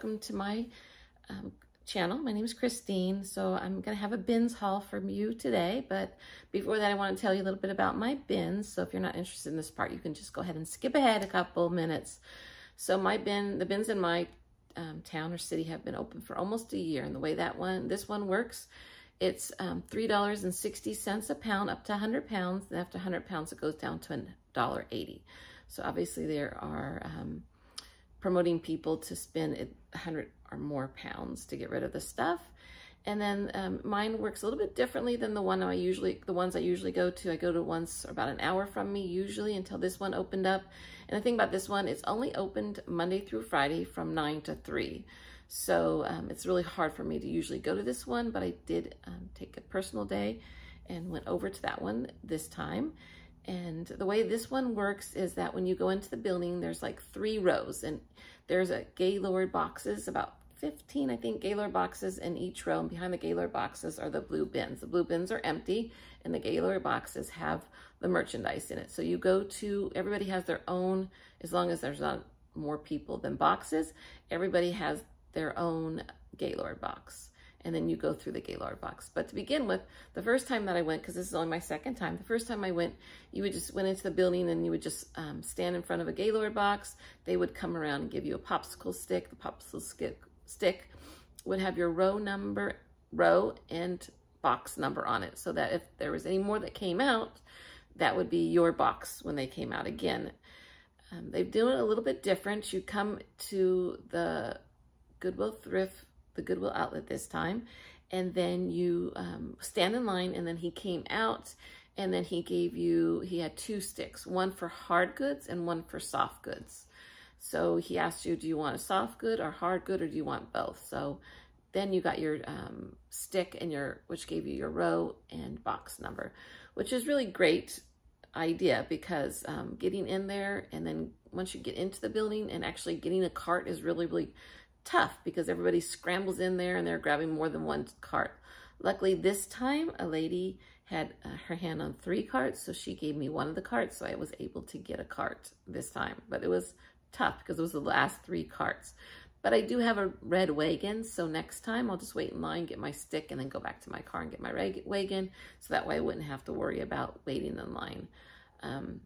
welcome to my channel. My name is Christine. So I'm going to have a bins haul from you today, but before that I want to tell you a little bit about my bins. So if you're not interested in this part, you can just go ahead and skip ahead a couple minutes. So the bins in my town or city have been open for almost a year, and the way this one works, it's $3.60 a pound up to 100 pounds, and after 100 pounds it goes down to $1.80. So obviously there are promoting people to spend 100 or more pounds to get rid of the stuff. And then mine works a little bit differently than the ones I usually go to. I go to ones about an hour from me usually until this one opened up. And the thing about this one, it's only opened Monday through Friday from 9 to 3. So it's really hard for me to usually go to this one, but I did take a personal day and went over to that one this time. And the way this one works is that when you go into the building, there's like 3 rows, and there's a Gaylord boxes, about 15, I think, Gaylord boxes in each row. And behind the Gaylord boxes are the blue bins. The blue bins are empty, and the Gaylord boxes have the merchandise in it. So you go to, everybody has their own, as long as there's not more people than boxes, everybody has their own Gaylord box. And then you go through the Gaylord box. But to begin with, the first time that I went, because this is only my second time, the first time I went, you would just went into the building and you would just stand in front of a Gaylord box. They would come around and give you a popsicle stick. The popsicle stick would have your row and box number on it, so that if there was any more that came out, that would be your box when they came out again. They do it a little bit different. You come to the Goodwill outlet this time, and then you stand in line, and then he came out, and then he had 2 sticks, one for hard goods and one for soft goods. So he asked you, do you want a soft good or hard good, or do you want both? So then you got your stick and which gave you your row and box number, which is really great idea, because getting in there, and then once you get into the building, and actually getting a cart is really, really tough, because everybody scrambles in there and they're grabbing more than one cart. Luckily this time a lady had her hand on 3 carts, so she gave me one of the carts, so I was able to get a cart this time. But it was tough because it was the last 3 carts. But I do have a red wagon, so next time I'll just wait in line, get my stick, and then go back to my car and get my wagon, so that way I wouldn't have to worry about waiting in line. The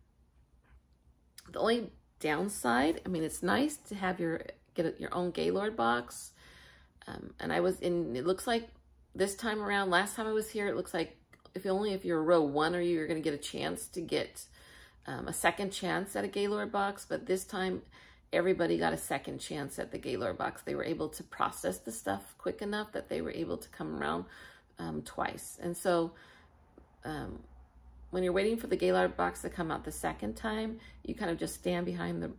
only downside, I mean, it's nice to have get your own Gaylord box. And it looks like this time around, last time I was here, it looks like if you're row 1 or you're going to get a chance to get a second chance at a Gaylord box. But this time everybody got a second chance at the Gaylord box. They were able to process the stuff quick enough that they were able to come around twice. And so when you're waiting for the Gaylord box to come out the second time, you kind of just stand behind the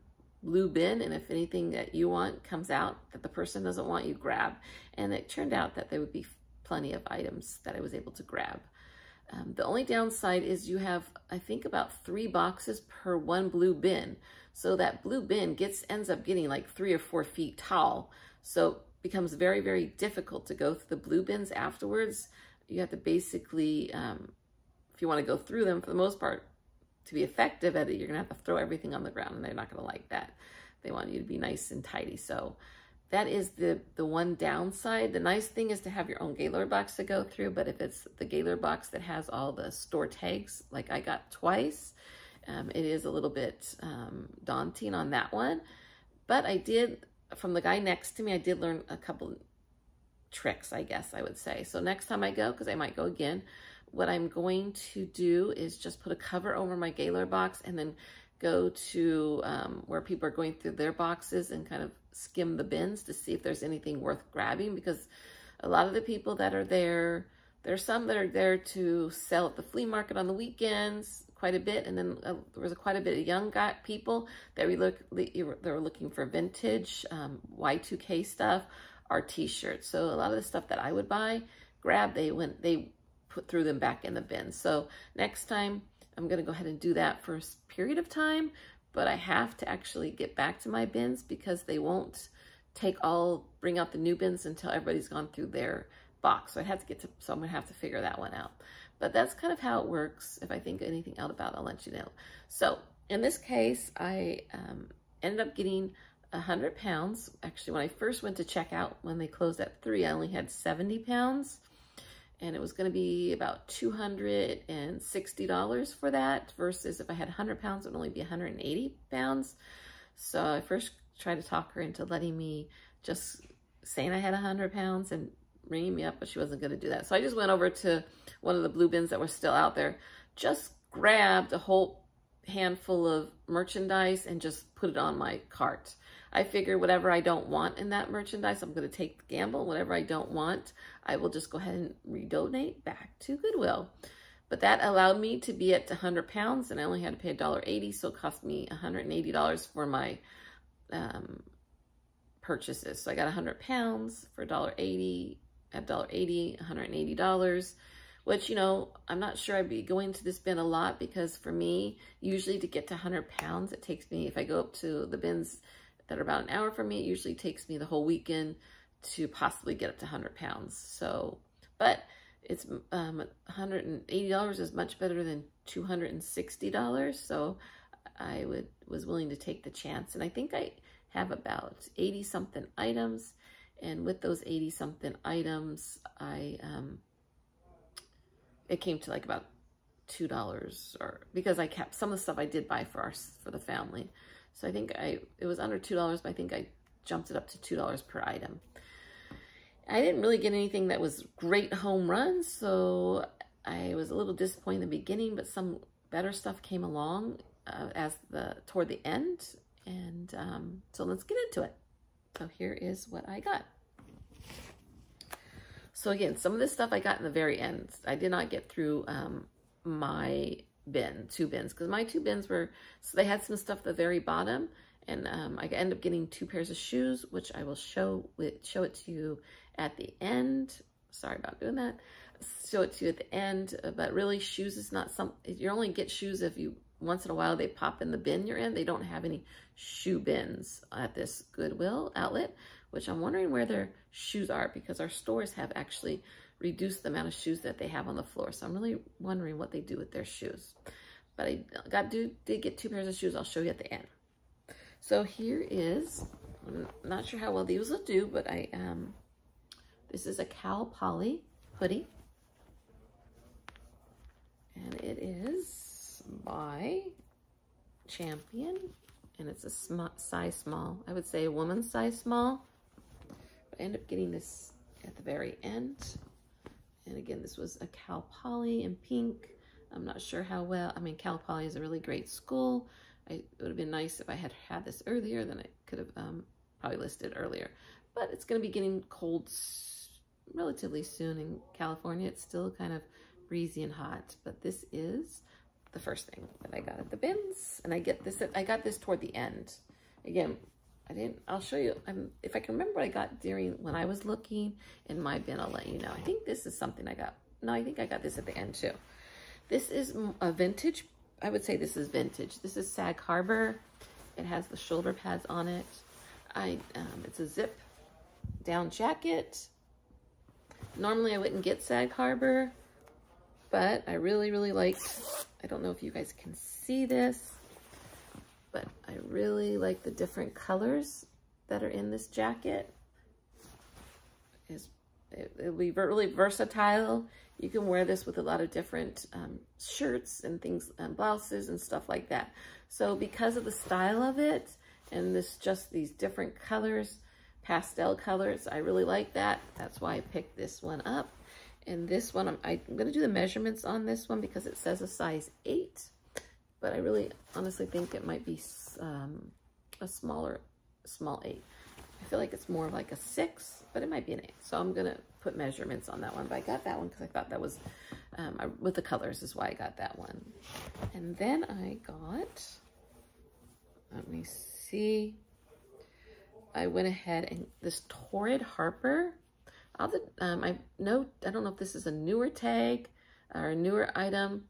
blue bin, and if anything that you want comes out that the person doesn't want, you grab. And it turned out that there would be plenty of items that I was able to grab. The only downside is you have, I think, about 3 boxes per 1 blue bin. So that blue bin ends up getting like 3 or 4 feet tall. So it becomes very, very difficult to go through the blue bins afterwards. You have to basically, if you want to go through them, for the most part, to be effective at it, you're gonna have to throw everything on the ground, and they're not gonna like that. They want you to be nice and tidy. So that is the one downside. The nice thing is to have your own Gaylord box to go through, but if it's the Gaylord box that has all the store tags, like I got twice, it is a little bit daunting on that one. But I did, from the guy next to me, I did learn a couple tricks, I guess I would say. So next time I go, because I might go again, what I'm going to do is just put a cover over my Gaylord box, and then go to where people are going through their boxes and kind of skim the bins to see if there's anything worth grabbing, because a lot of the people that are there's some that are there to sell at the flea market on the weekends quite a bit, and then there was quite a bit of young people that they were looking for vintage Y2K stuff or t-shirts. So a lot of the stuff that I would grab, they threw them back in the bin. So next time I'm going to go ahead and do that for a period of time, but I have to actually get back to my bins, because they won't bring out the new bins until everybody's gone through their box. So so I'm going to have to figure that one out. But that's kind of how it works. If I think anything out about it, I'll let you know. So in this case, I ended up getting 100 pounds. Actually, when I first went to check out, when they closed at 3, I only had 70 pounds. And it was going to be about $260 for that, versus if I had 100 pounds, it would only be 180 pounds. So I first tried to talk her into letting me just saying I had 100 pounds and ringing me up, but she wasn't going to do that. So I just went over to one of the blue bins that were still out there, just grabbed a whole handful of merchandise and just put it on my cart. I figure whatever I don't want in that merchandise, I'm going to take the gamble. Whatever I don't want, I will just go ahead and redonate back to Goodwill. But that allowed me to be at 100 pounds, and I only had to pay $1.80, so it cost me $180 for my purchases. So I got 100 pounds for $1.80, at $1.80, $180, which, you know, I'm not sure I'd be going to this bin a lot, because for me, usually to get to 100 pounds, it takes me, if I go up to the bins that are about an hour from me, it usually takes me the whole weekend to possibly get up to 100 pounds. So, but it's $180 is much better than $260. So I was willing to take the chance. And I think I have about 80 something items. And with those 80 something items, it came to like about $2, or because I kept some of the stuff I did buy for the family. So I think it was under $2, but I think I jumped it up to $2 per item. I didn't really get anything that was great home runs, so I was a little disappointed in the beginning, but some better stuff came along toward the end. And so let's get into it. So here is what I got. So again, some of this stuff I got in the very end. I did not get through my two bins, because my 2 bins were, so they had some stuff at the very bottom, and I ended up getting 2 pairs of shoes, which I will show it to you at the end. Sorry about doing that. Show it to you at the end, but really shoes is not you only get shoes if you, once in a while, they pop in the bin you're in. They don't have any shoe bins at this Goodwill outlet, which I'm wondering where their shoes are, because our stores have actually reduced the amount of shoes that they have on the floor. So I'm really wondering what they do with their shoes. But I did get 2 pairs of shoes. I'll show you at the end. So here is, I'm not sure how well these will do, but this is a Cal Poly hoodie. And it is by Champion, and it's a size small. I would say a woman's size small. But I ended up getting this at the very end. And again, this was a Cal Poly in pink. I'm not sure how well, I mean, Cal Poly is a really great school. It would have been nice if I had had this earlier, then I could have probably listed earlier. But it's going to be getting cold relatively soon in California. It's still kind of breezy and hot, but this is the first thing that I got at the bins. And I got this toward the end. Again, I'll show you, if I can remember what I got when I was looking in my bin, I'll let you know. I think this is something I got. No, I think I got this at the end too. This is a vintage, I would say this is vintage. This is Sag Harbor. It has the shoulder pads on it. It's a zip down jacket. Normally I wouldn't get Sag Harbor, but I really, really liked, I don't know if you guys can see this, but I really like the different colors that are in this jacket. It'll be really versatile. You can wear this with a lot of different shirts and things, blouses and stuff like that. So because of the style of it, and these different colors, pastel colors, I really like that. That's why I picked this one up. And this one, I'm going to do the measurements on this one because it says a size 8. But I really honestly think it might be a small 8. I feel like it's more like a 6, but it might be an 8. So I'm going to put measurements on that one. But I got that one because I thought that was, with the colors is why I got that one. And then I got, let me see, I went ahead and this Torrid Harper. I don't know if this is a newer tag or a newer item,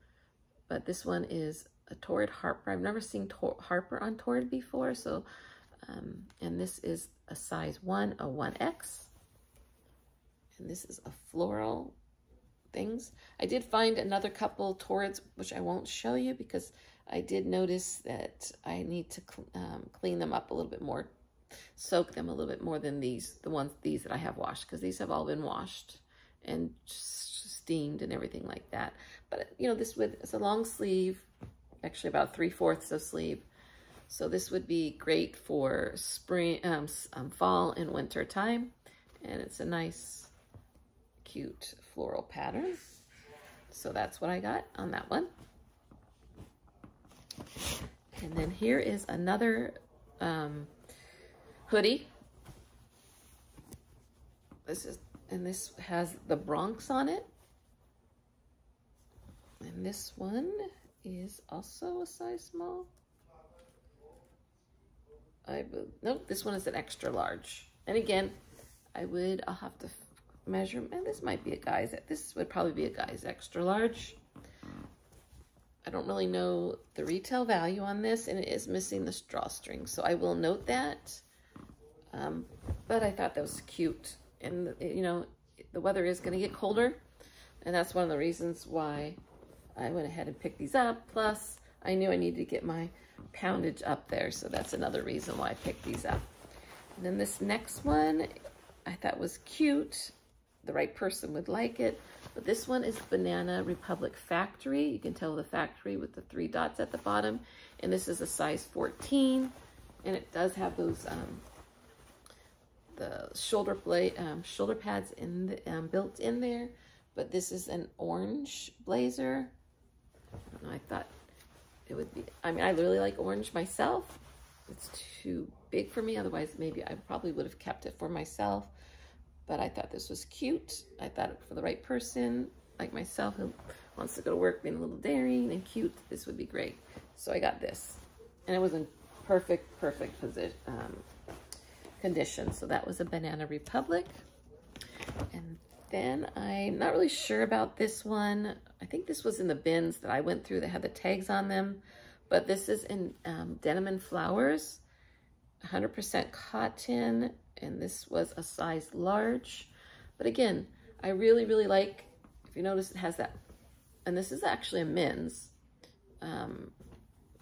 but this one is a Torrid Harper. I've never seen Harper on Torrid before, so and this is a size 1, a 1X, and this is a floral things. I did find another couple Torrids, which I won't show you, because I did notice that I need to clean them up a little bit more soak them a little bit more than these that I have washed, because these have all been washed and steamed and everything like that. But you know, it's a long sleeve, actually about 3/4 of sleeve. So this would be great for spring, fall and winter time. And it's a nice, cute floral pattern. So that's what I got on that one. And then here is another hoodie. This has the Bronx on it. And this one is also a size small. Nope, this one is an extra large. And again, I'll have to measure, and this might be a guy's, this would probably be a guy's extra large. I don't really know the retail value on this, and it is missing the drawstring, so I will note that. But I thought that was cute. And you know, the weather is going to get colder, and that's one of the reasons why I went ahead and picked these up. Plus, I knew I needed to get my poundage up there, so that's another reason why I picked these up. And then this next one I thought was cute. The right person would like it. But this one is Banana Republic Factory. You can tell the factory with the 3 dots at the bottom. And this is a size 14. And it does have those the shoulder pads in the, built in there. But this is an orange blazer. I don't know, I thought it would be, I mean, I really like orange myself. It's too big for me. Otherwise, maybe I probably would have kept it for myself. But I thought this was cute. I thought for the right person, like myself, who wants to go to work being a little daring and cute, this would be great. So I got this. And it was in perfect position, condition. So that was a Banana Republic. And then I'm not really sure about this one. I think this was in the bins that I went through that had the tags on them. But this is in Denim and Flowers, 100% cotton. And this was a size large. But again, I really like, if you notice, it has that, and this is actually a men's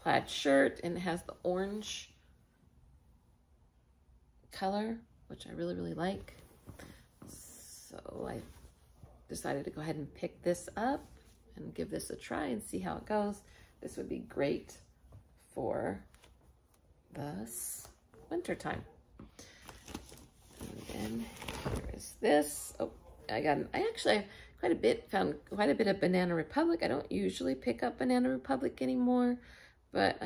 plaid shirt, and it has the orange color, which I really like. So I decided to go ahead and pick this up and give this a try and see how it goes. This would be great for this winter time. And here is this. Oh, I actually found quite a bit of Banana Republic. I don't usually pick up Banana Republic anymore, but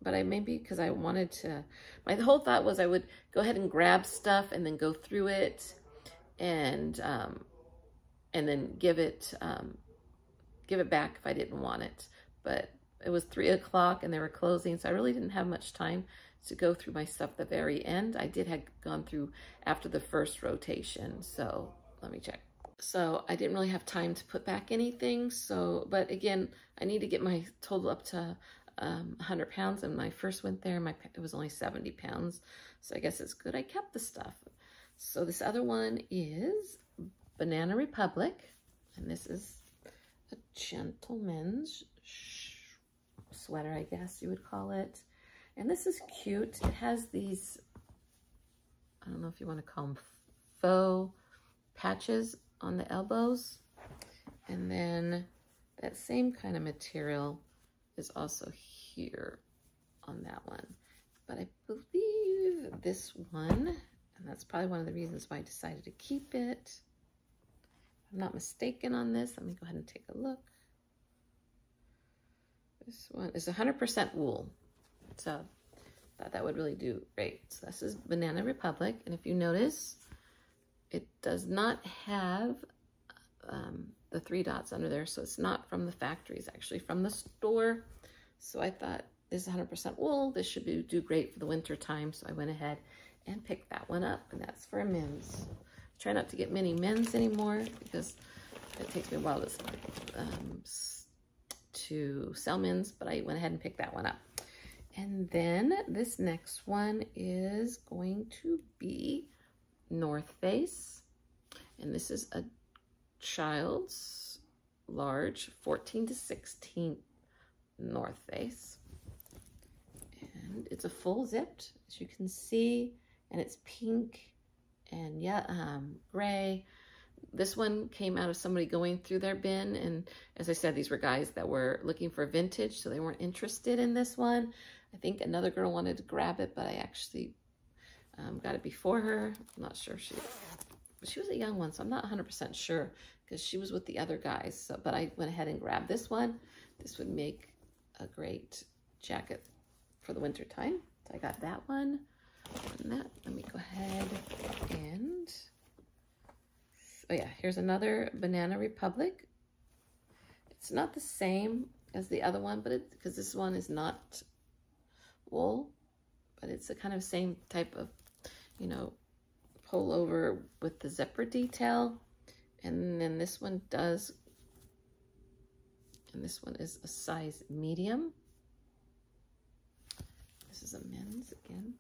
I maybe because I wanted to, my whole thought was I would go ahead and grab stuff and then go through it and then give it back if I didn't want it. But it was 3 o'clock and they were closing, so I really didn't have much time to go through my stuff at the very end. I had gone through after the first rotation, so let me check. So I didn't really have time to put back anything. So, but again, I need to get my total up to 100 pounds. And when I first went there, it was only 70 pounds. So I guess it's good I kept the stuff. So this other one is Banana Republic, and this is a gentleman's sweater, I guess you would call it. And this is cute. It has these, I don't know if you want to call them faux patches on the elbows. And then that same kind of material is also here on that one. But I believe this one, and that's probably one of the reasons why I decided to keep it. If I'm not mistaken on this, let me go ahead and take a look. This one is 100% wool. So I thought that would really do great. So this is Banana Republic. And if you notice, it does not have the 3 dots under there. So it's not from the factory. It's actually from the store. So I thought this is 100% wool. This should do great for the winter time. So I went ahead and picked that one up. And that's for men's. Try not to get many men's anymore because it takes me a while to sell men's. But I went ahead and picked that one up. And then this next one is going to be North Face. And this is a child's large 14 to 16 North Face. And it's a full zipped. As you can see, and it's pink and yeah, gray. This one came out of somebody going through their bin, and as I said, these were guys that were looking for vintage, so they weren't interested in this one. I think another girl wanted to grab it, but I actually got it before her. I'm not sure. She was a young one, so I'm not 100% sure because she was with the other guys. So, but I went ahead and grabbed this one. This would make a great jacket for the winter time. So I got that one. And that, let me go ahead and, oh yeah, here's another Banana Republic. It's not the same as the other one, but because this one is not wool, but it's the kind of same type of, you know, pull over with the zipper detail. And then this one does, and this one is a size medium. This is a men's again.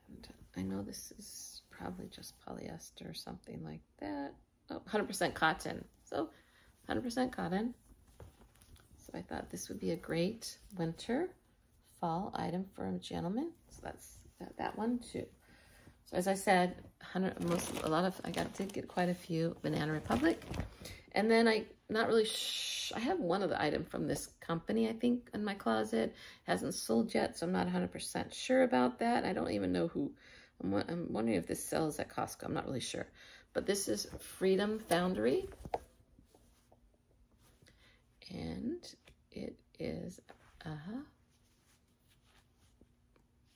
And I know this is probably just polyester or something like that. Oh, 100% cotton. So 100% cotton. So I thought this would be a great winter fall item for a gentleman. So that's that one too. So as I said, did get quite a few Banana Republic. And then I have one of the item from this company, I think, in my closet. Hasn't sold yet, so I'm not 100% sure about that. I don't even know who. I'm wondering if this sells at Costco. I'm not really sure. But this is Freedom Foundry. And it is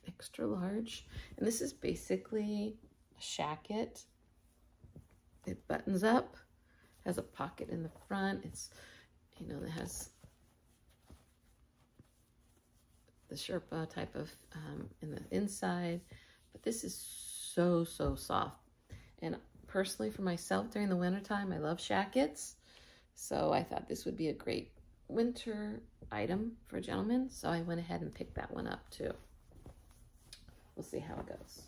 extra large. And this is basically a shacket. It buttons up, has a pocket in the front. It's, you know, it has the Sherpa type of in the inside. But this is so soft. And personally, for myself, during the wintertime, I love shackets. So I thought this would be a great winter item for a gentleman. So I went ahead and picked that one up too. We'll see how it goes.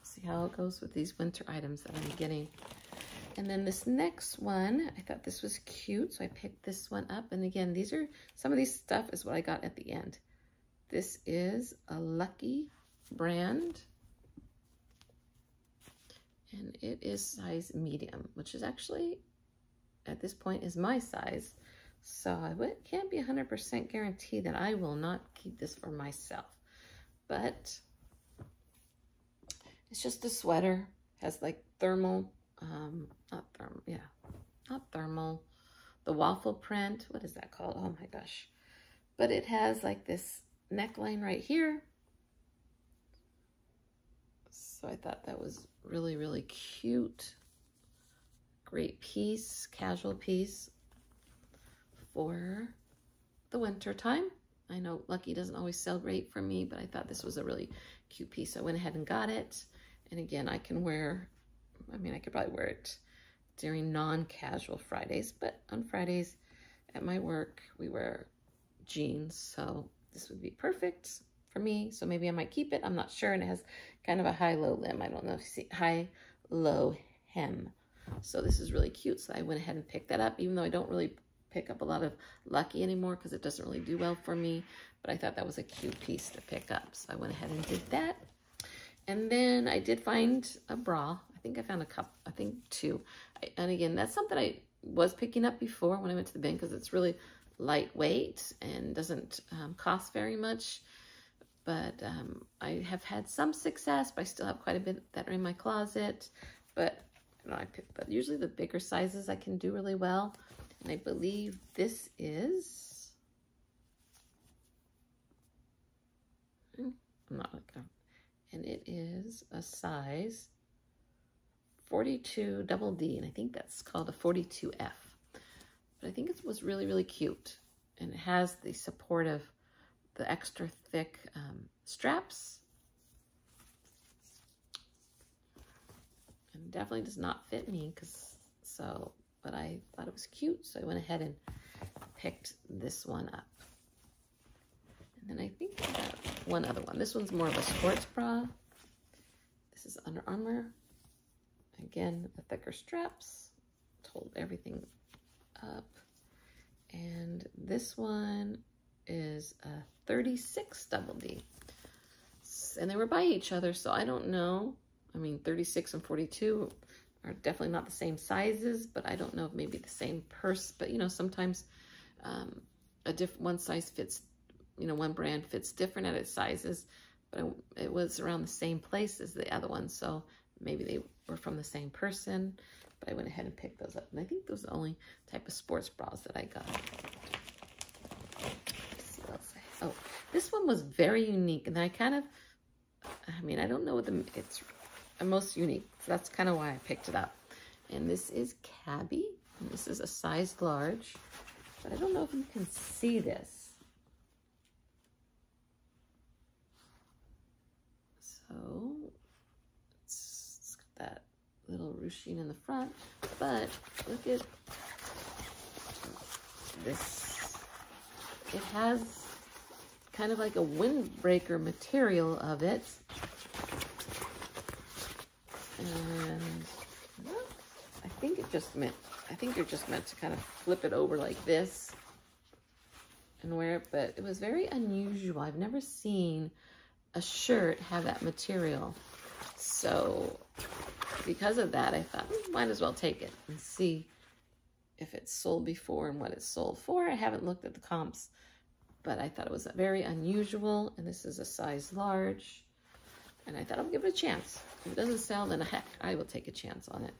See how it goes with these winter items that I'm getting. And then this next one, I thought this was cute, so I picked this one up. And again, some of these stuff is what I got at the end. This is a Lucky brand. And it is size medium, which is actually, at this point, is my size. So I can't be 100% guaranteed that I will not keep this for myself. But it's just a sweater. Has like thermal, not thermal, the waffle print. What is that called? Oh my gosh. But it has like this neckline right here. So I thought that was really cute. Great piece, casual piece for the winter time. I know Lucky doesn't always sell great for me, but I thought this was a really cute piece. I went ahead and got it. And again, I could probably wear it during non-casual Fridays, but on Fridays at my work, we wear jeans. So this would be perfect for me. So maybe I might keep it. I'm not sure. And it has kind of a high-low limb. I don't know if you see, high-low hem. So this is really cute. So I went ahead and picked that up, even though I don't really pick up a lot of Lucky anymore because it doesn't really do well for me. But I thought that was a cute piece to pick up. So I went ahead and did that. And then I did find a bra. I think I found a couple, I think two. And again, that's something I was picking up before when I went to the bin because it's really lightweight and doesn't cost very much. But I have had some success, but I still have quite a bit that are in my closet. But you know, but usually the bigger sizes I can do really well. And I believe this is, I'm not looking. And it is a size 42 double D, and I think that's called a 42F. But I think it was really cute, and it has the support of the extra thick straps, and definitely does not fit me but I thought it was cute, so I went ahead and picked this one up. And then I think I got one other one. This one's more of a sports bra. This is Under Armour. Again, the thicker straps to hold everything up. And this one is a 36 double D. and they were by each other, so I don't know. I mean, 36 and 42 are definitely not the same sizes, but I don't know if maybe the same purse. But, you know, sometimes one size fits, you know, one brand fits different at its sizes, but it was around the same place as the other one, so maybe they were from the same person. But I went ahead and picked those up, and I think those are the only type of sports bras that I got. Let's see what else oh, this one was very unique, and I kind of, I mean, I don't know what it's most unique, so that's kind of why I picked it up. And this is Cabby, and this is a size large, but I don't know if you can see this. So it's got that little ruching in the front, but look at this. It has kind of like a windbreaker material of it. And I think you're just meant to kind of flip it over like this and wear it, but it was very unusual. I've never seen a shirt have that material. So because of that, I thought, might as well take it and see if it's sold before and what it's sold for. I haven't looked at the comps, but I thought it was very unusual, and this is a size large, and I thought I'll give it a chance. If it doesn't sell, then heck, I will take a chance on it.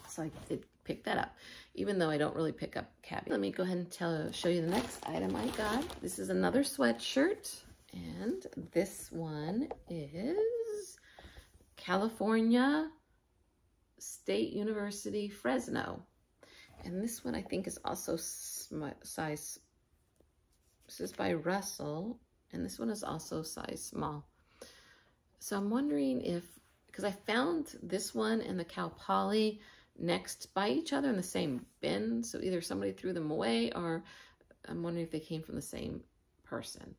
So I did pick that up, even though I don't really pick up Cabby. Let me go ahead and show you the next item I got. This is another sweatshirt, and this one is California State University, Fresno. And this one I think is also size, this is by Russell, and this one is also size small. So I'm wondering if, because I found this one and the Cal Poly next by each other in the same bin, so either somebody threw them away, or I'm wondering if they came from the same person.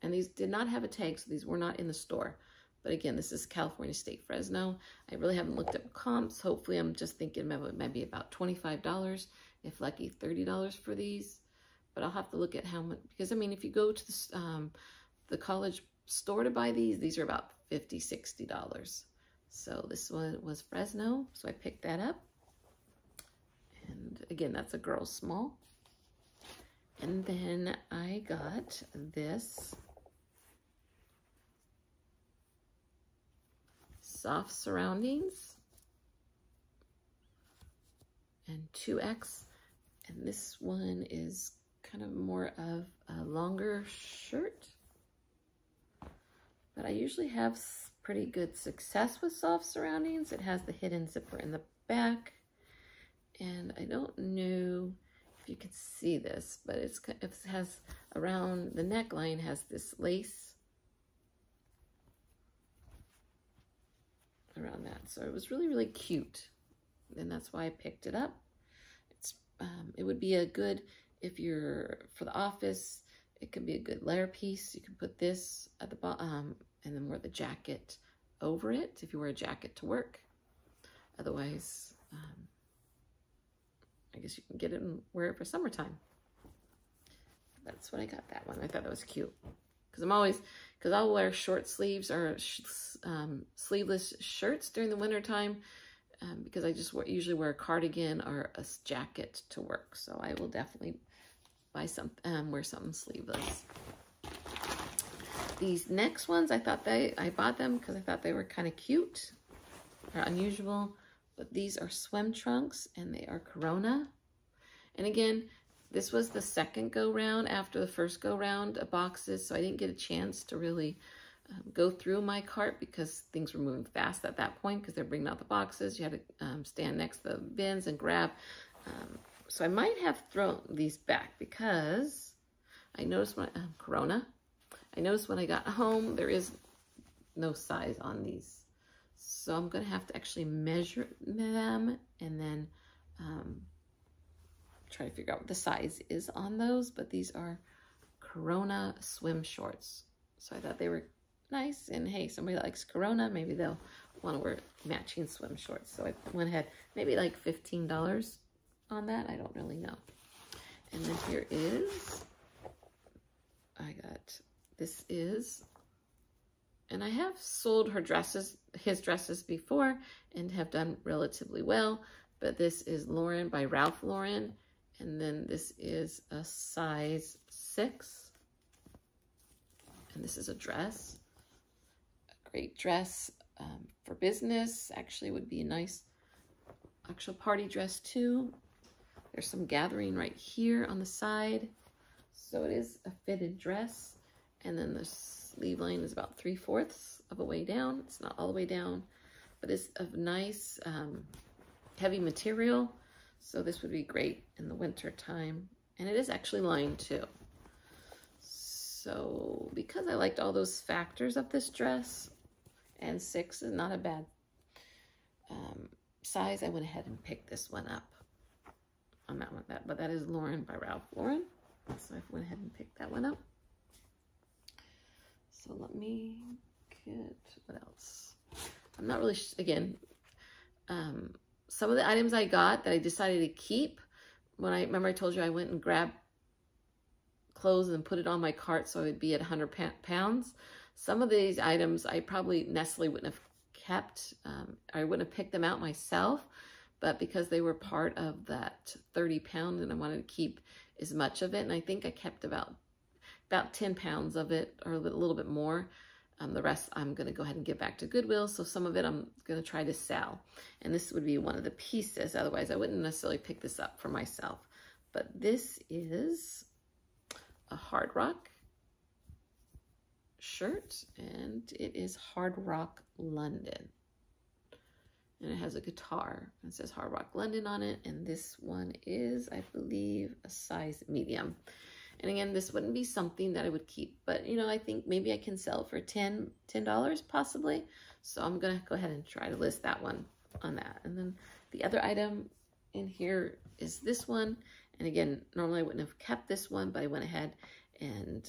And these did not have a tag, so these were not in the store. But again, this is California State, Fresno. I really haven't looked at comps. Hopefully, I'm just thinking maybe about $25, if lucky, $30 for these. But I'll have to look at how much, because I mean, if you go to the college store to buy these are about $50, $60. So this one was Fresno, so I picked that up. And again, that's a girl's small. And then I got this Soft Surroundings and 2X, and this one is kind of more of a longer shirt, but I usually have pretty good success with Soft Surroundings. It has the hidden zipper in the back, and I don't know if you can see this, but it has around the neckline has this lace around that, so it was really, really cute, and that's why I picked it up. It would be a good, if you're for the office, it could be a good layer piece. You can put this at the bottom and then wear the jacket over it if you wear a jacket to work. Otherwise, I guess you can get it and wear it for summertime. That's what I got that one. I thought that was cute. Because I'll wear short sleeves or sleeveless shirts during the winter time, because I just usually wear a cardigan or a jacket to work. So I will definitely buy wear something sleeveless. These next ones, I bought them because I thought they were kind of cute or unusual, but these are swim trunks and they are Corona. And again, this was the second go-round after the first go-round of boxes, so I didn't get a chance to really go through my cart because things were moving fast at that point because they're bringing out the boxes. You had to stand next to the bins and grab. So I might have thrown these back because I noticed when Corona. I noticed when I got home there is no size on these, so I'm going to have to actually measure them and then try to figure out what the size is on those. But these are Corona swim shorts, so I thought they were nice, and hey, somebody likes Corona, maybe they'll want to wear matching swim shorts. So I went ahead, maybe like $15 on that, I don't really know. And then here is, this is And I have sold her dresses, his dresses before, and have done relatively well. But this is Lauren by Ralph Lauren. And then this is a size 6. And this is a dress. A great dress for business. Actually would be a nice actual party dress too. There's some gathering right here on the side. So it is a fitted dress. And then the sleeve line is about 3/4 of a way down. It's not all the way down, but it's of nice heavy material. So this would be great in the winter time. And it is actually lined too. So because I liked all those factors of this dress, and 6 is not a bad size, I went ahead and picked this one up on that one. But that is Lauren by Ralph Lauren. So I went ahead and picked that one up. So let me get, what else? I'm not really, again, some of the items I got that I decided to keep, when I remember I told you I went and grabbed clothes and put it on my cart so it would be at 100 pounds. Some of these items I probably necessarily wouldn't have kept. I wouldn't have picked them out myself, but because they were part of that 30 pound and I wanted to keep as much of it, and I think I kept about 10 pounds of it, or a little bit more. The rest I'm going to go ahead and give back to Goodwill. So some of it I'm going to try to sell. And this would be one of the pieces. Otherwise, I wouldn't necessarily pick this up for myself. But this is a Hard Rock shirt. And it is Hard Rock London. And it has a guitar. It says Hard Rock London on it. And this one is, I believe, a size medium. And again, this wouldn't be something that I would keep, but you know, I think maybe I can sell for $10 possibly. So I'm going to go ahead and try to list that one on that. And then the other item in here is this one. And again, normally I wouldn't have kept this one, but I went ahead and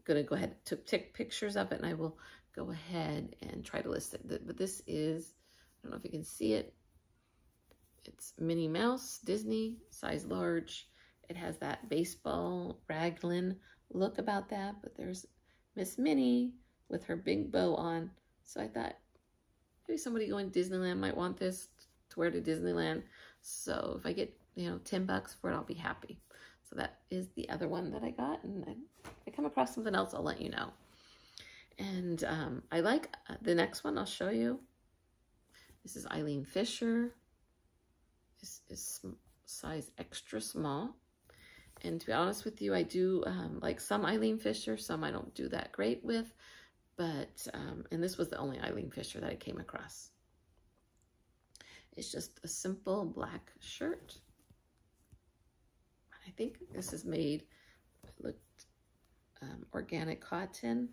going to go ahead, take pictures of it, and I will go ahead and try to list it. But this is, I don't know if you can see it. It's Minnie Mouse, Disney, size large. It has that baseball raglan look about that, but there's Miss Minnie with her big bow on. So I thought maybe somebody going to Disneyland might want this to wear to Disneyland. So if I get, you know, $10 for it, I'll be happy. So that is the other one that I got. And if I come across something else, I'll let you know. And I like the next one I'll show you. This is Eileen Fisher. This is size extra small. And to be honest with you, I do like some Eileen Fisher, some I don't do that great with. But, and this was the only Eileen Fisher that I came across. It's just a simple black shirt. I think this is made, it looked organic cotton,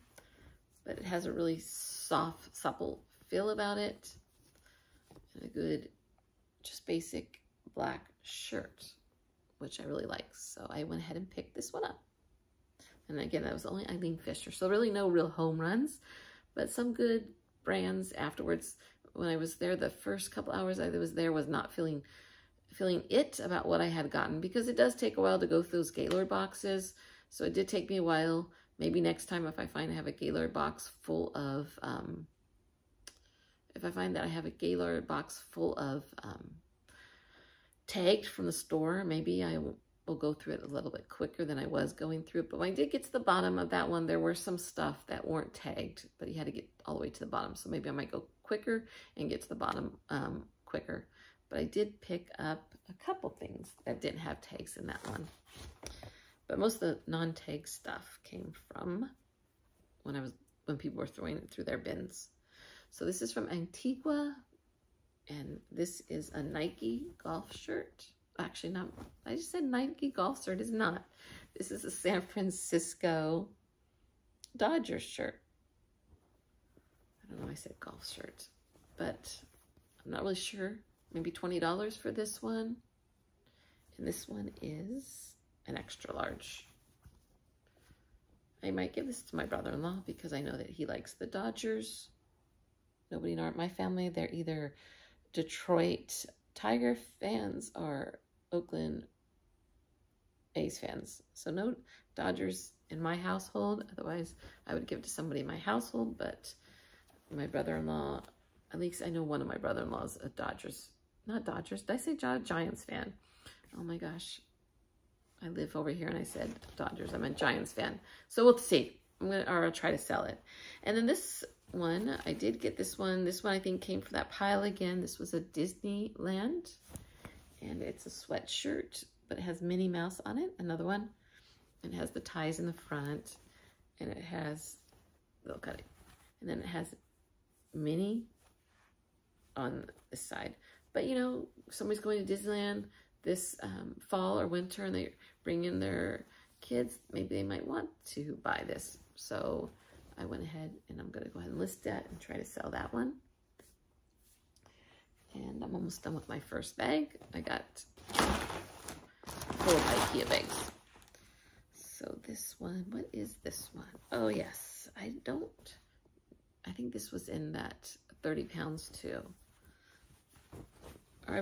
but it has a really soft, supple feel about it. And a good, just basic black shirt, which I really like. So I went ahead and picked this one up. And again, that was only Eileen Fisher. So really no real home runs, but some good brands afterwards. When I was there, the first couple hours I was there was not feeling it about what I had gotten, because it does take a while to go through those Gaylord boxes. So it did take me a while. Maybe next time if I find I have a Gaylord box full of, if I find that I have a Gaylord box full of tagged from the store, maybe I will go through it a little bit quicker than I was going through it. But when I did get to the bottom of that one, there were some stuff that weren't tagged, but you had to get all the way to the bottom. So maybe I might go quicker and get to the bottom quicker. But I did pick up a couple things that didn't have tags in that one. But most of the non-tag stuff came from when people were throwing it through their bins. So this is from Antigua. And this is a Nike golf shirt. Actually, not, I just said Nike golf shirt. It's not. This is a San Francisco Dodgers shirt. I don't know why I said golf shirt, but I'm not really sure. Maybe $20 for this one. And this one is an extra large. I might give this to my brother-in-law because I know that he likes the Dodgers. Nobody in my family, they're either Detroit Tiger fans or Oakland A's fans. So no Dodgers in my household. Otherwise, I would give it to somebody in my household. But my brother-in-law, at least I know one of my brother-in-laws a Dodgers, not Dodgers, did I say Giants fan? Oh my gosh. I live over here and I said Dodgers, I meant Giants fan. So we'll see. I'll try to sell it. And then this one, I did get this one. This one I think came from that pile again. This was a Disneyland. And it's a sweatshirt, but it has Minnie Mouse on it. Another one. It has the ties in the front. And it has, look at it. And then it has Minnie on this side. But you know, somebody's going to Disneyland this fall or winter and they bring in their kids, maybe they might want to buy this. So I went ahead and I'm going to go ahead and list that and try to sell that one. And I'm almost done with my first bag. I got full of IKEA bags. So this one, what is this one? Oh yes, I think this was in that 30 pounds too. I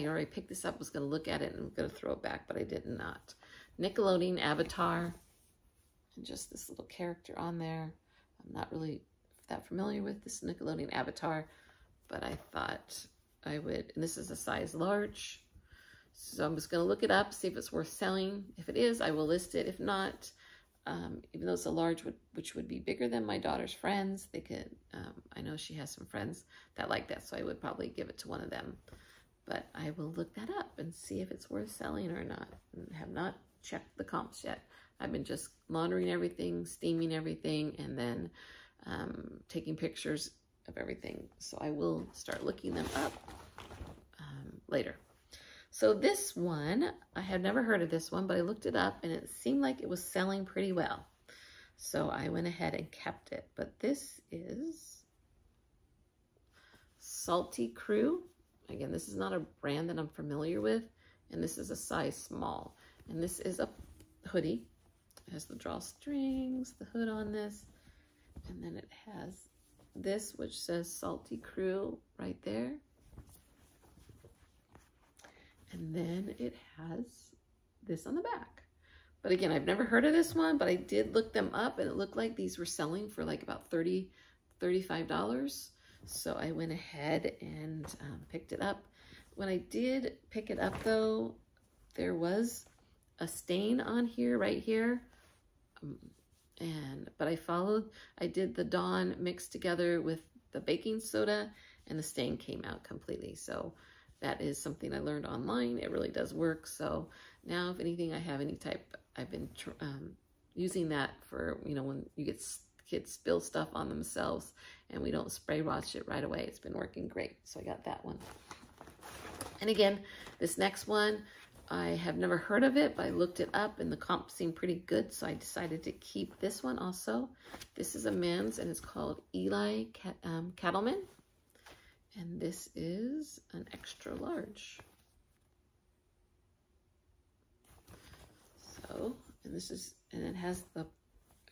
already picked this up, was gonna look at it and I'm gonna throw it back, but I did not. Nickelodeon Avatar, and just this little character on there. I'm not really that familiar with this Nickelodeon Avatar, but I thought I would, and this is a size large. So I'm just gonna look it up, see if it's worth selling. If it is, I will list it. If not, even though it's a large, which would be bigger than my daughter's friends, they could, I know she has some friends that like that, so I would probably give it to one of them. But I will look that up and see if it's worth selling or not. I have not checked the comps yet. I've been just laundering everything, steaming everything, and then taking pictures of everything. So I will start looking them up later. So this one, I had never heard of this one, but I looked it up and it seemed like it was selling pretty well. So I went ahead and kept it. But this is Salty Crew. Again, this is not a brand that I'm familiar with, and this is a size small. And this is a hoodie. It has the drawstrings, the hood on this, and then it has this, which says Salty Crew right there. And then it has this on the back. But again, I've never heard of this one, but I did look them up, and it looked like these were selling for like about $30, $35. So I went ahead and picked it up. When I did pick it up though, there was a stain on here, right here. But I did the Dawn mixed together with the baking soda and the stain came out completely. So that is something I learned online. It really does work. So now if anything, I have any type, I've been using that for, you know, when you get kids spill stuff on themselves and we don't spray wash it right away. It's been working great. So I got that one. And again, this next one, I have never heard of it, but I looked it up and the comp seemed pretty good. So I decided to keep this one also. This is a men's and it's called Eli Cattleman. And this is an extra large. So, and this is, and it has the,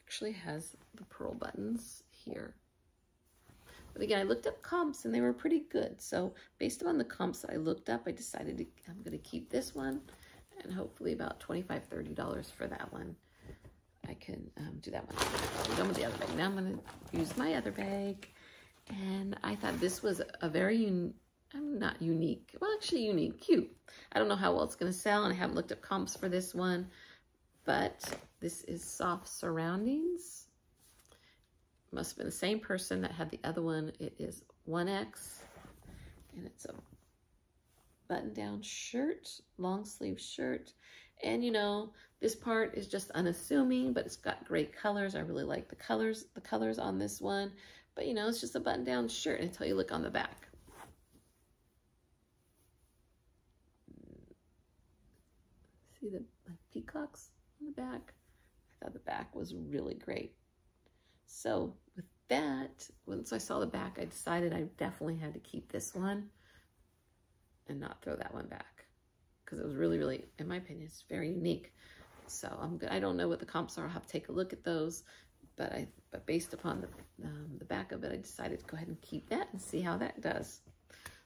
actually has the pearl buttons here. But again, I looked up comps and they were pretty good. So based on the comps that I looked up, I decided I'm going to keep this one and hopefully about $25, $30 for that one. I can do that one. I'm done with the other bag. Now I'm going to use my other bag. And I thought this was a very, not unique, well actually unique, cute. I don't know how well it's going to sell and I haven't looked up comps for this one. But this is Soft Surroundings. Must have been the same person that had the other one. It is 1X. And it's a button-down shirt, long sleeve shirt. And you know, this part is just unassuming, but it's got great colors. I really like the colors on this one. But you know, it's just a button-down shirt until you look on the back. See the peacocks on the back? I thought the back was really great. So with that, once I saw the back, I decided I definitely had to keep this one and not throw that one back because it was really, really, in my opinion, it's very unique. So I'm good. I don't know what the comps are. I'll have to take a look at those. But based upon the back of it, I decided to go ahead and keep that and see how that does.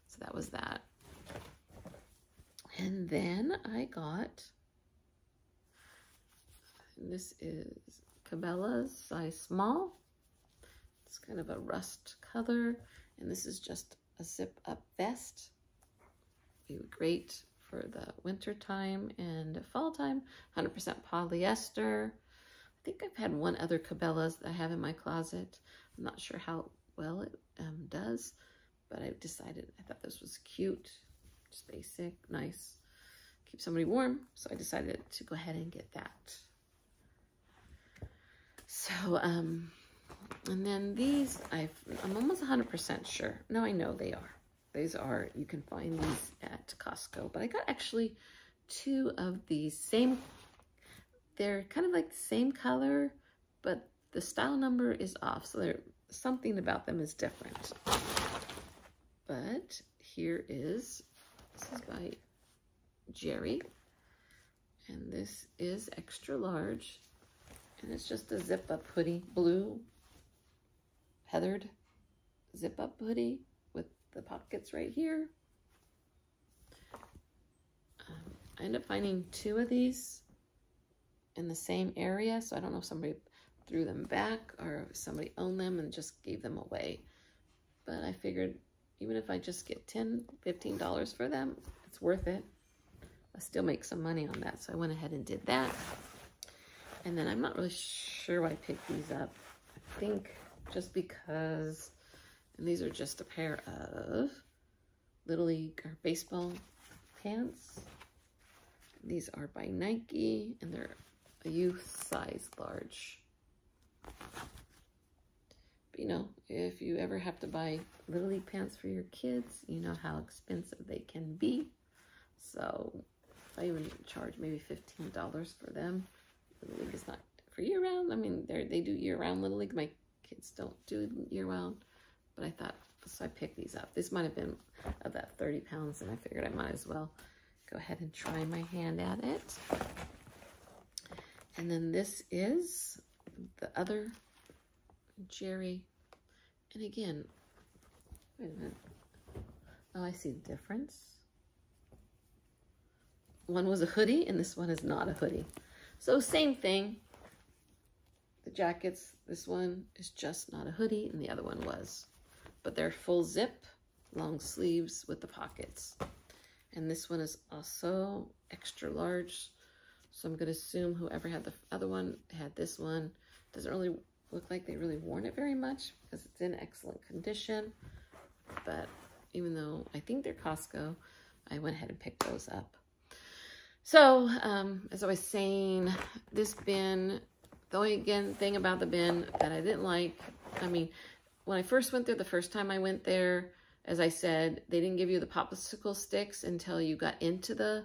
So that was that. And then I got, and this is Cabela's size small. It's kind of a rust color, and this is just a zip-up vest. Be great for the winter time and fall time. 100% polyester. I think I've had one other Cabela's that I have in my closet. I'm not sure how well it does, but I decided I thought this was cute, just basic, nice, keep somebody warm. So I decided to go ahead and get that. So, and then these, I'm almost 100% sure. No, I know they are. These are, you can find these at Costco, but I got actually 2 of these same, they're kind of like the same color, but the style number is off. So there's something about them is different. But here is, this is by Jerry, and this is extra large, and it's just a zip-up hoodie, blue heathered zip-up hoodie with the pockets right here. I ended up finding 2 of these in the same area, so I don't know if somebody threw them back or if somebody owned them and just gave them away. But I figured even if I just get $10, $15 for them, it's worth it. I still make some money on that, so I went ahead and did that. And then I'm not really sure why I picked these up. I think just because, and these are just a pair of Little League or baseball pants. These are by Nike, and they're a youth size large. But you know, if you ever have to buy Little League pants for your kids, you know how expensive they can be. So I even charge maybe $15 for them. Little League is not for year-round. I mean, they do year-round Little League. My kids don't do year-round, but I thought, so I picked these up. This might have been of that 30 pounds, and I figured I might as well go ahead and try my hand at it. And then this is the other Jerry. And again, wait a minute. Oh, I see the difference. One was a hoodie, and this one is not a hoodie. So same thing. The jackets, this one is just not a hoodie, and the other one was. But they're full zip, long sleeves with the pockets. And this one is also extra large. So I'm going to assume whoever had the other one had this one. Doesn't really look like they really worn it very much because it's in excellent condition. But even though I think they're Costco, I went ahead and picked those up. So, as I was saying, this bin, the only, again, thing about the bin that I didn't like, I mean, when I first went there, the first time I went there, as I said, they didn't give you the popsicle sticks until you got into the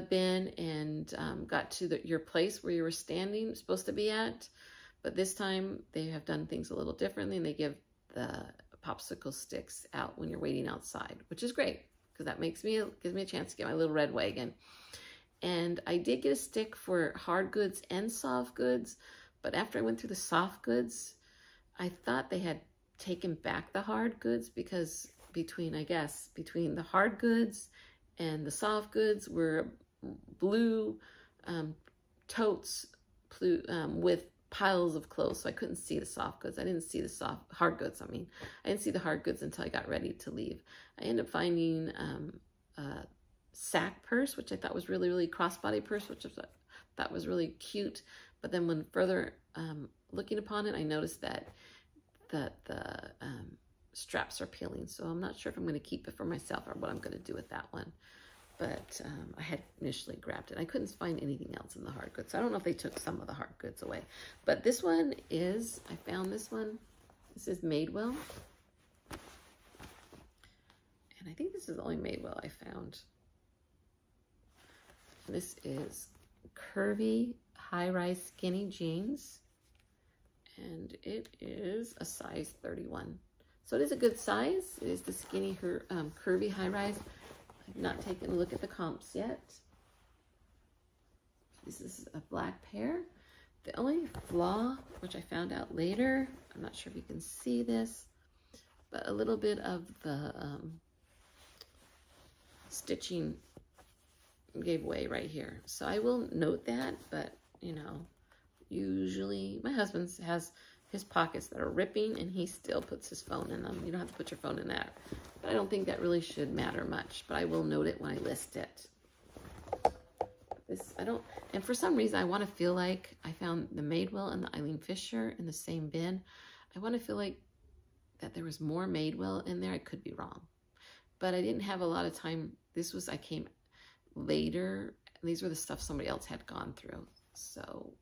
bin and got to your place where you were standing, supposed to be at. But this time, they have done things a little differently, and they give the popsicle sticks out when you're waiting outside, which is great, because that gives me a chance to get my little red wagon. And I did get a stick for hard goods and soft goods, but after I went through the soft goods, I thought they had taken back the hard goods, because between the hard goods and the soft goods were blue totes with piles of clothes, so I couldn't see the soft goods. I didn't see the hard goods. I mean, I didn't see the hard goods until I got ready to leave. I ended up finding a sack purse, which I thought was really, really crossbody purse, which I thought was really cute. But then when further looking upon it, I noticed that the straps are peeling. So I'm not sure if I'm going to keep it for myself or what I'm going to do with that one. But I had initially grabbed it. I couldn't find anything else in the hard goods. So I don't know if they took some of the hard goods away. But this one is, I found this one. This is Madewell. And I think this is the only Madewell I found. This is curvy high-rise skinny jeans. And it is a size 31. So it is a good size. It is the skinny, curvy high-rise. I've not taken a look at the comps yet. This is a black pair. The only flaw, which I found out later, I'm not sure if you can see this, but a little bit of the stitching gave way right here. So I will note that, but you know, usually my husband has his pockets that are ripping, and he still puts his phone in them. You don't have to put your phone in that. But I don't think that really should matter much, but I will note it when I list it. And for some reason, I want to feel like I found the Madewell and the Eileen Fisher in the same bin. I want to feel like that there was more Madewell in there. I could be wrong, but I didn't have a lot of time. I came later, and these were the stuff somebody else had gone through. So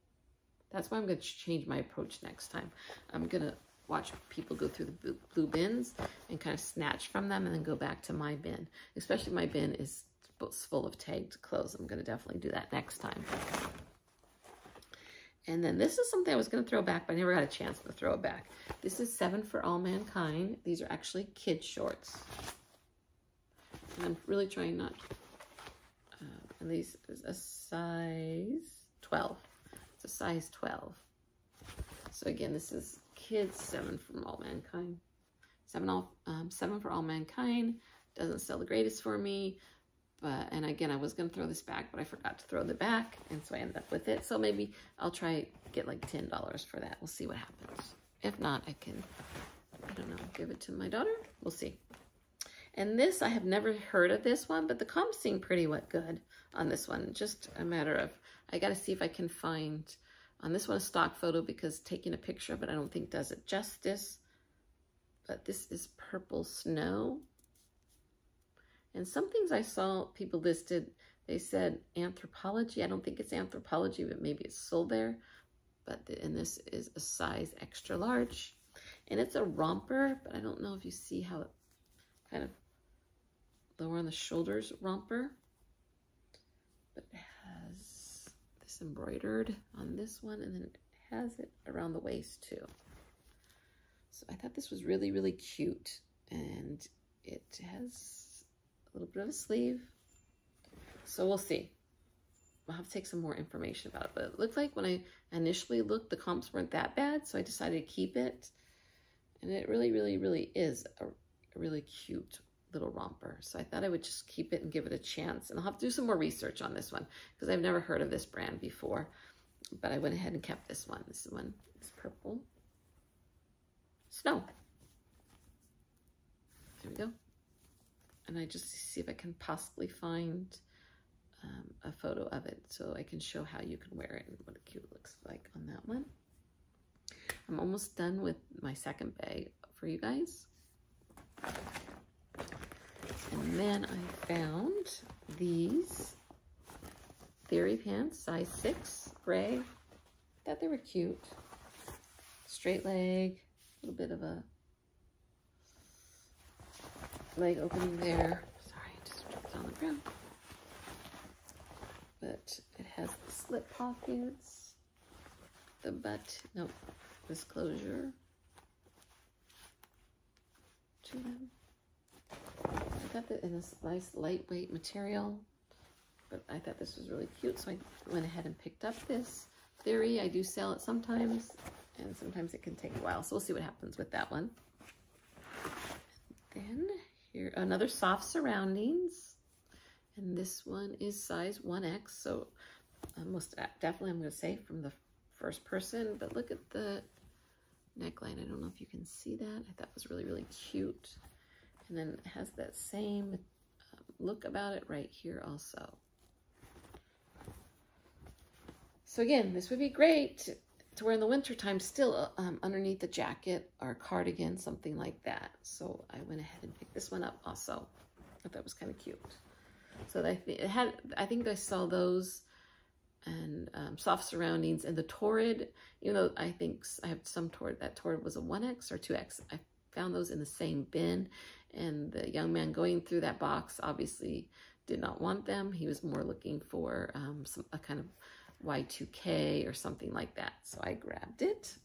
that's why I'm going to change my approach next time. I'm going to watch people go through the blue bins and kind of snatch from them and then go back to my bin. Especially my bin is full of tagged clothes. I'm going to definitely do that next time. And then this is something I was going to throw back, but I never got a chance to throw it back. This is 7 for All Mankind. These are actually kid shorts. And I'm really trying not... and these is a size 12. It's a size 12. So again, this is kids 7 from All Mankind. 7 for All Mankind. Doesn't sell the greatest for me. And again, I was going to throw this back, but I forgot to throw the back, and so I ended up with it. So maybe I'll try get like $10 for that. We'll see what happens. If not, I can, I don't know, give it to my daughter. We'll see. And this, I have never heard of this one, but the comps seem pretty good on this one. Just a matter of, I got to see if I can find, on this one, a stock photo, because taking a picture of it, I don't think does it justice. But this is Purple Snow. And some things I saw people listed, they said Anthropologie. I don't think it's Anthropologie, but maybe it's sold there. And this is a size extra large. And it's a romper, but I don't know if you see how it kind of lower on the shoulders romper. But it has this embroidered on this one, and then it has it around the waist too. So I thought this was really, really cute. And it has a little bit of a sleeve. So we'll see. I'll have to take some more information about it. But it looked like when I initially looked, the comps weren't that bad. So I decided to keep it. And it really, really, really is a really cute little romper. So I thought I would just keep it and give it a chance. And I'll have to do some more research on this one, because I've never heard of this brand before. But I went ahead and kept this one. This one is Purple Snow. There we go. And I just see if I can possibly find a photo of it so I can show how you can wear it and what it cute looks like on that one. I'm almost done with my second bag for you guys. And then I found these Theory pants, size 6, gray. Thought they were cute. Straight leg, a little bit of a leg opening there. Sorry, just dropped on the ground. But it has the slip pockets, the this closure to them. I got that in this nice lightweight material, but I thought this was really cute, so I went ahead and picked up this Theory. I do sell it sometimes, and sometimes it can take a while, so we'll see what happens with that one. Then here, another Soft Surroundings, and this one is size 1X, so most definitely I'm going to say from the first person, but look at the neckline. I don't know if you can see that. I thought it was really, really cute. And then it has that same look about it right here also. So again, this would be great to wear in the winter time still underneath the jacket or cardigan, something like that. So I went ahead and picked this one up also. I thought it was kind of cute. So I think I saw those and Soft Surroundings and the Torrid, even though I think I have some Torrid, that Torrid was a 1X or 2X. I found those in the same bin, and the young man going through that box obviously did not want them. He was more looking for a kind of Y2K or something like that. So I grabbed it.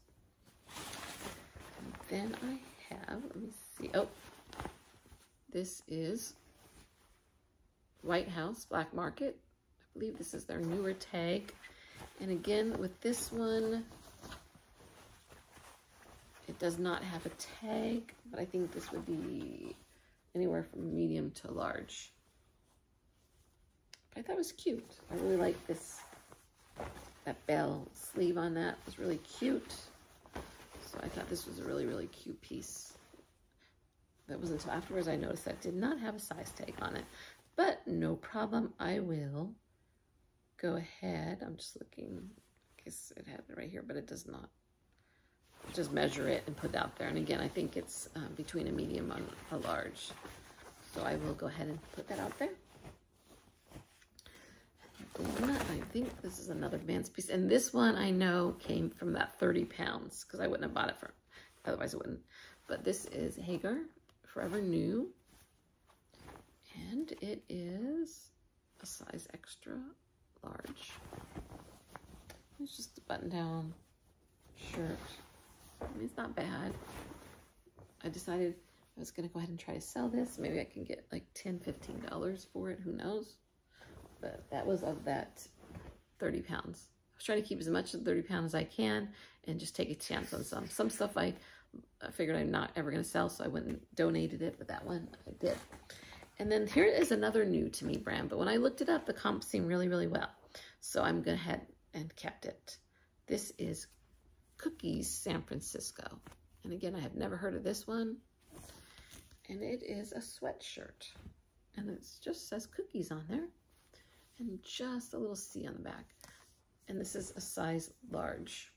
And then I have, let me see, oh, this is White House Black Market. I believe this is their newer tag. And again, with this one, it does not have a tag, but I think this would be anywhere from medium to large. But I thought it was cute. I really like this. That bell sleeve on that was really cute. So I thought this was a really, really cute piece. That wasn't until afterwards I noticed that did not have a size tag on it. But no problem, I will go ahead. I'm just looking, I guess it had it right here, but it does not. Just measure it and put it out there. And again, I think it's between a medium and a large. So I will go ahead and put that out there. And then I think this is another Vans piece. And this one I know came from that 30 pounds because I wouldn't have bought it for, otherwise I wouldn't. But this is Haggar Forever New. And it is a size extra large. It's just a button down shirt. I mean, it's not bad. I decided I was gonna go ahead and try to sell this. Maybe I can get like $10, $15 for it, who knows? But that was of that 30 pounds. I was trying to keep as much of the 30 pounds as I can and just take a chance on some. Some stuff I figured I'm not ever gonna sell, so I went and donated it, but that one I did. And then here is another new to me brand, but when I looked it up, the comps seemed really, really well. So I'm going ahead and kept it. This is Cookies San Francisco. And again, I have never heard of this one. And it is a sweatshirt. And it just says Cookies on there. And just a little C on the back. And this is a size large.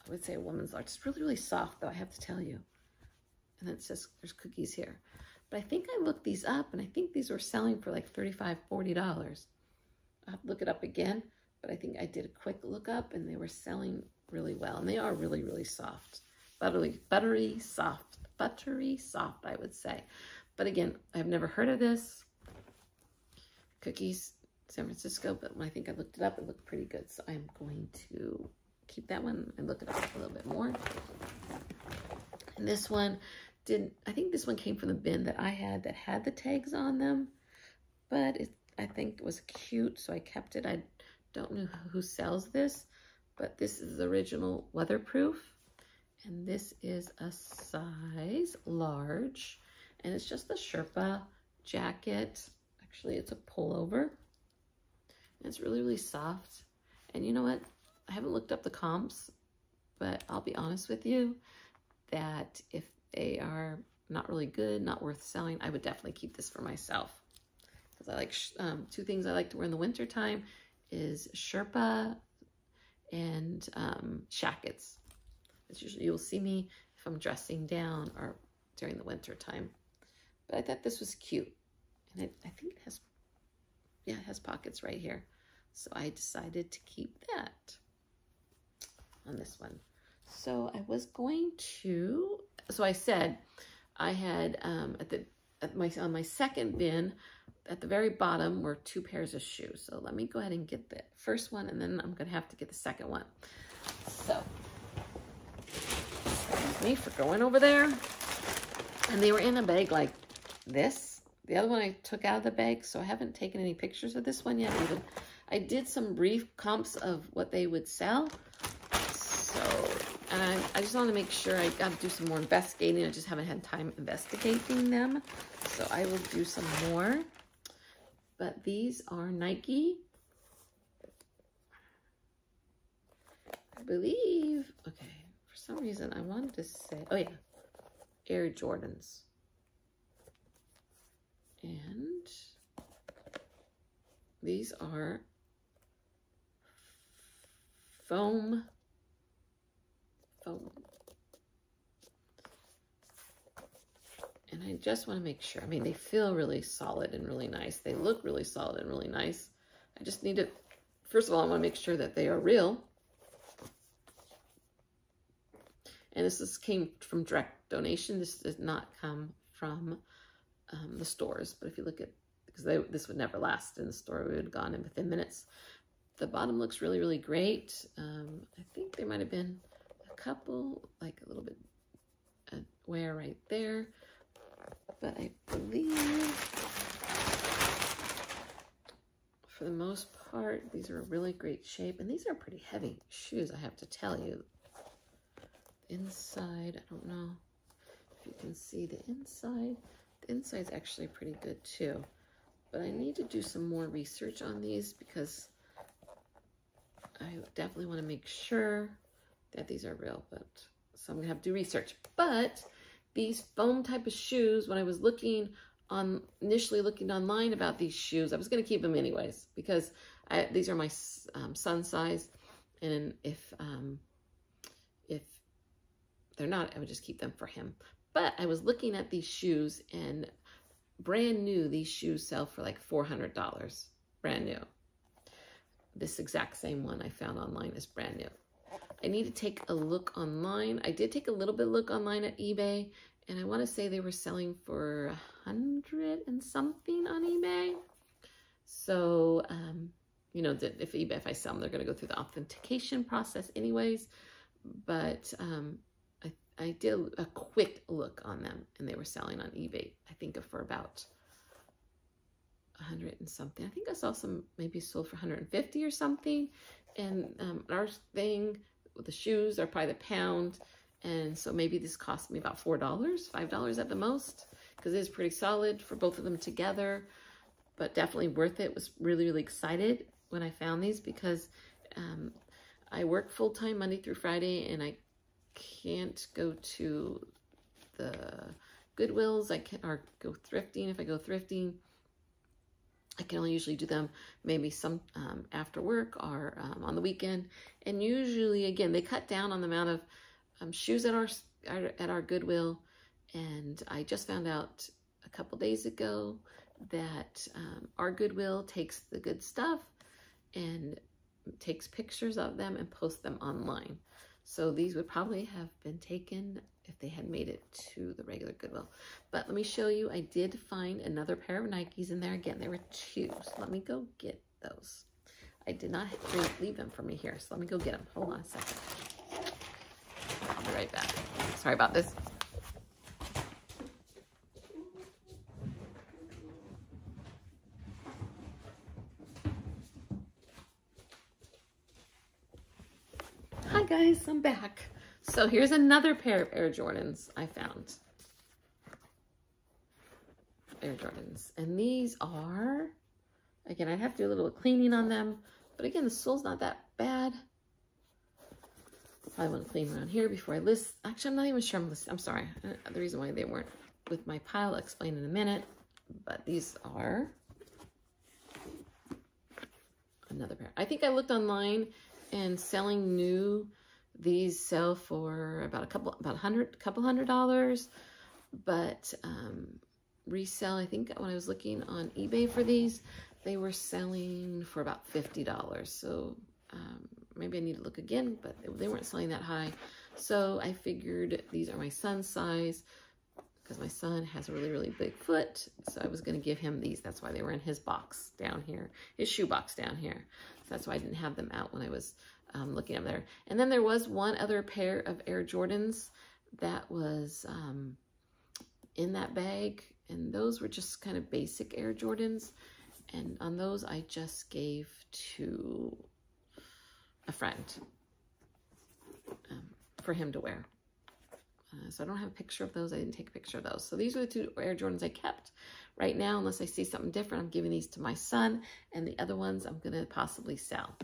I would say a woman's large. It's really, really soft, though, I have to tell you. And it says there's cookies here. But I think I looked these up, and I think these were selling for like $35, $40. I'll have to look it up again, but I think I did a quick look up, and they were selling really well. And they are really, really soft. Buttery soft, I would say. But again, I've never heard of this. Cookies San Francisco, but when I think I looked it up, it looked pretty good. So I'm going to keep that one and look it up a little bit more. And this one, I think this one came from the bin that I had that had the tags on them, but I think it was cute, so I kept it. I don't know who sells this, but this is the original weatherproof, and this is a size large, and it's just a Sherpa jacket. Actually, it's a pullover. It's really, really soft, and you know what? I haven't looked up the comps, but I'll be honest with you that if they are not really good, not worth selling, I would definitely keep this for myself. Because I like, two things I like to wear in the winter time is Sherpa and shackets. It's usually, you'll see me if I'm dressing down or during the winter time. But I thought this was cute. And I think it has, yeah, it has pockets right here. So I decided to keep that on this one. So I was going to, so I said I had on my second bin at the very bottom were 2 pairs of shoes. So let me go ahead and get the first one, and then I'm gonna have to get the second one. So excuse me for going over there. And they were in a bag like this. The other one I took out of the bag, so I haven't taken any pictures of this one yet even. I did some brief comps of what they would sell. And I just want to make sure I got to do some more investigating. I just haven't had time investigating them. So I will do some more. But these are Nike. I believe, okay, for some reason I wanted to say, oh yeah, Air Jordans. And these are foam. And I just want to make sure. I mean, they feel really solid and really nice. They look really solid and really nice. I just need to, first of all, I want to make sure that they are real. And this came from direct donation. This does not come from the stores. But if you look at, because this would never last in the store. We would have gone in within minutes. The bottom looks really, really great. I think there might have been couple, like a little bit wear right there, but I believe for the most part these are a really great shape, and these are pretty heavy shoes, I have to tell you. Inside, I don't know if you can see the inside. The inside's actually pretty good too, but I need to do some more research on these because I definitely want to make sure that these are real. But So I'm gonna have to do research. But these foam type of shoes, when I was initially looking online about these shoes, I was gonna keep them anyways, because these are my son size. And if they're not, I would just keep them for him. But I was looking at these shoes, and brand new, these shoes sell for like $400, brand new. This exact same one I found online is brand new. I need to take a look online. I did take a little bit of look online at eBay, and I want to say they were selling for $100 and something on eBay. So, you know, if I sell them, they're going to go through the authentication process anyways. But I did a quick look on them, and they were selling on eBay, I think, for about $100 and something. I think I saw some maybe sold for $150 or something. And our thing with the shoes are probably the pound, and so maybe this cost me about $4, $5 at the most, because it is pretty solid for both of them together, but definitely worth it. Was really, really excited when I found these, because I work full-time Monday through Friday, and I can't go to the Goodwills. Or go thrifting. If I go thrifting, I can only usually do them maybe some after work or on the weekend. And usually, again, they cut down on the amount of shoes at our Goodwill. And I just found out a couple days ago that our Goodwill takes the good stuff and takes pictures of them and posts them online. So these would probably have been taken if they had made it to the regular Goodwill. But let me show you, I did find another pair of Nikes in there. Again, there were two, so let me go get those. I did not leave them for me here, so let me go get them. Hold on a second. I'll be right back. Sorry about this. Hi guys, I'm back. So here's another pair of Air Jordans I found. Air Jordans. And these are, again, I'd have to do a little cleaning on them, but again, the sole's not that bad. I want to clean around here before I list. Actually, I'm not even sure I'm listing. I'm sorry. The reason why they weren't with my pile, I'll explain in a minute. But these are another pair. I think I looked online, and selling new, these sell for about a couple $100, but resell, I think when I was looking on eBay for these, they were selling for about $50. So maybe I need to look again, but they weren't selling that high. So I figured these are my son's size, because my son has a really, really big foot. So I was going to give him these. That's why they were in his box down here, his shoe box down here. So that's why I didn't have them out when I was looking up there. And then there was one other pair of Air Jordans that was in that bag. And those were just kind of basic Air Jordans. And on those, I just gave to a friend for him to wear. So I don't have a picture of those. I didn't take a picture of those. So these are the two Air Jordans I kept. Right now, unless I see something different, I'm giving these to my son. And the other ones I'm going to possibly sell.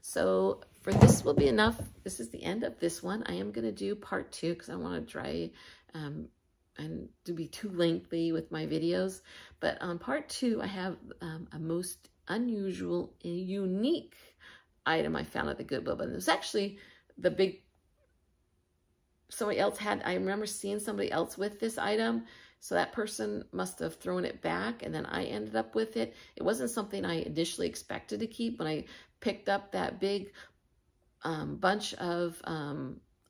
So for this will be enough. This is the end of this one. I am going to do part 2 because I want to try and to be too lengthy with my videos. But on part 2, I have a most unusual and unique item I found at the Goodwill. But it was actually the big, somebody else had, I remember seeing somebody else with this item. So that person must have thrown it back, and then I ended up with it. It wasn't something I initially expected to keep. When I picked up that big bunch of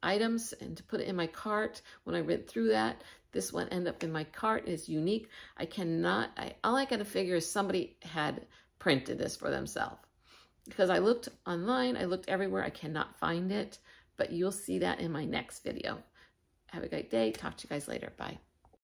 items and to put it in my cart, when I went through that, this one ended up in my cart. It's unique. I cannot, all I gotta figure is somebody had printed this for themselves. Because I looked online, I looked everywhere, I cannot find it, but you'll see that in my next video. Have a great day. Talk to you guys later. Bye.